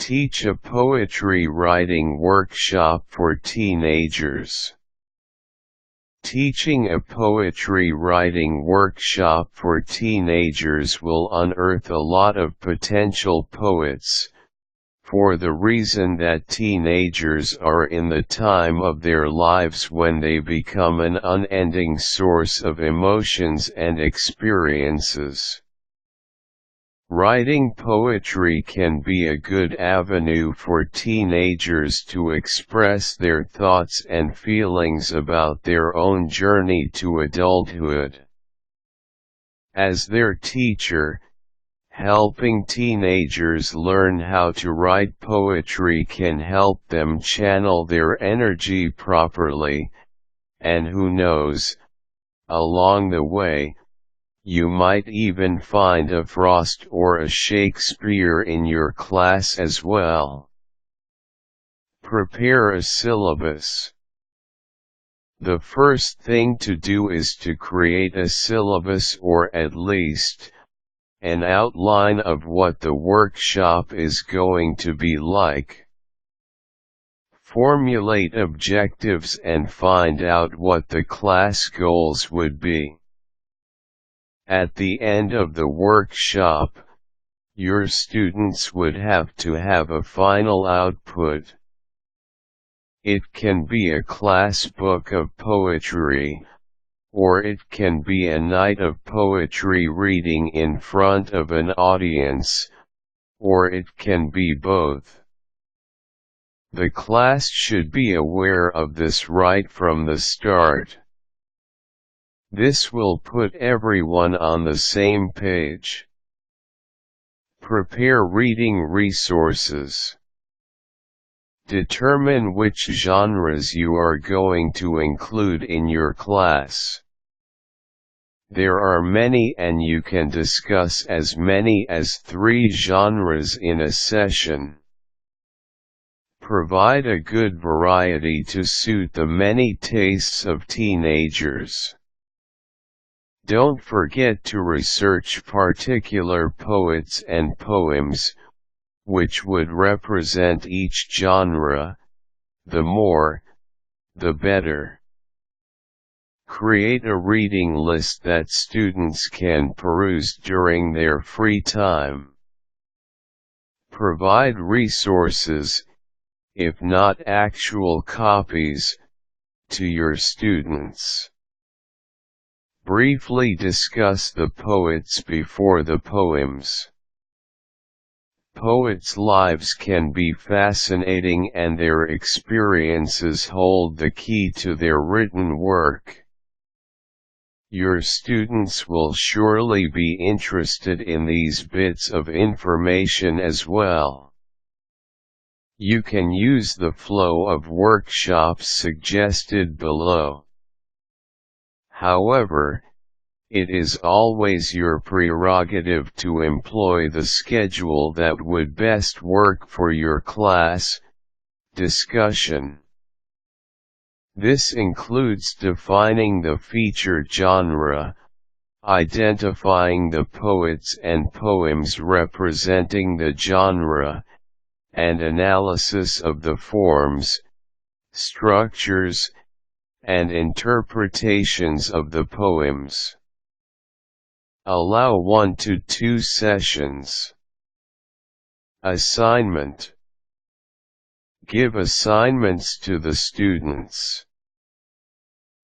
Teach a poetry writing workshop for teenagers. Teaching a poetry writing workshop for teenagers will unearth a lot of potential poets, for the reason that teenagers are in the time of their lives when they become an unending source of emotions and experiences. Writing poetry can be a good avenue for teenagers to express their thoughts and feelings about their own journey to adulthood. As their teacher, helping teenagers learn how to write poetry can help them channel their energy properly, and who knows, along the way, you might even find a Frost or a Shakespeare in your class as well. Prepare a syllabus. The first thing to do is to create a syllabus, or at least an outline of what the workshop is going to be like. Formulate objectives and find out what the class goals would be. At the end of the workshop, your students would have to have a final output. It can be a class book of poetry, or it can be a night of poetry reading in front of an audience, or it can be both. The class should be aware of this right from the start. This will put everyone on the same page. Prepare reading resources. Determine which genres you are going to include in your class. There are many, and you can discuss as many as 3 genres in a session. Provide a good variety to suit the many tastes of teenagers. Don't forget to research particular poets and poems, which would represent each genre. The more, the better. Create a reading list that students can peruse during their free time. Provide resources, if not actual copies, to your students. Briefly discuss the poets before the poems. Poets' lives can be fascinating, and their experiences hold the key to their written work. Your students will surely be interested in these bits of information as well. You can use the flow of workshops suggested below. However, it is always your prerogative to employ the schedule that would best work for your class. Discussion. This includes defining the feature genre, identifying the poets and poems representing the genre, and analysis of the forms, structures, and interpretations of the poems. Allow 1 to 2 sessions. Assignment. Give assignments to the students.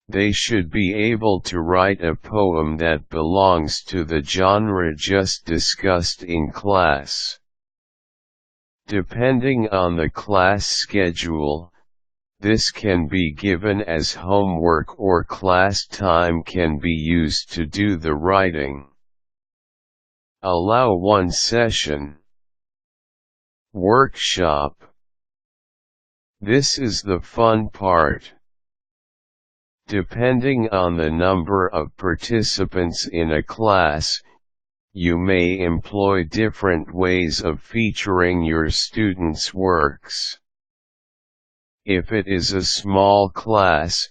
They should be able to write a poem that belongs to the genre just discussed in class. Depending on the class schedule, this can be given as homework, or class time can be used to do the writing. Allow 1 session. Workshop. This is the fun part. Depending on the number of participants in a class, you may employ different ways of featuring your students' works. If it is a small class,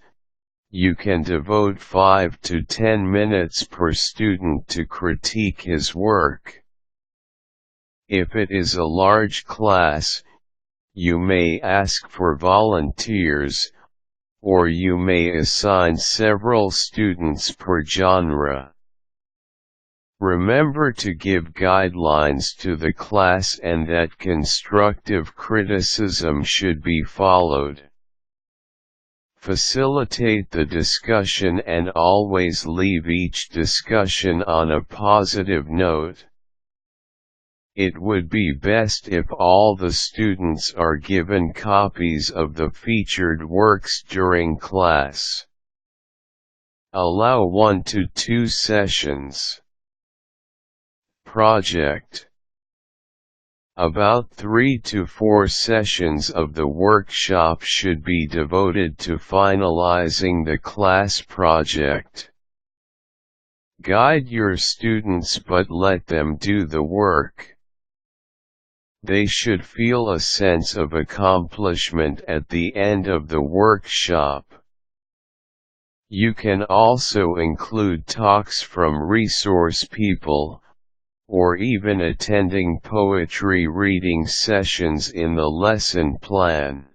you can devote 5 to 10 minutes per student to critique his work. If it is a large class, you may ask for volunteers, or you may assign several students per genre. Remember to give guidelines to the class and that constructive criticism should be followed. Facilitate the discussion and always leave each discussion on a positive note. It would be best if all the students are given copies of the featured works during class. Allow 1 to 2 sessions. Project. About 3 to 4 sessions of the workshop should be devoted to finalizing the class project. Guide your students but let them do the work. They should feel a sense of accomplishment at the end of the workshop. You can also include talks from resource people, or even attending poetry reading sessions in the lesson plan.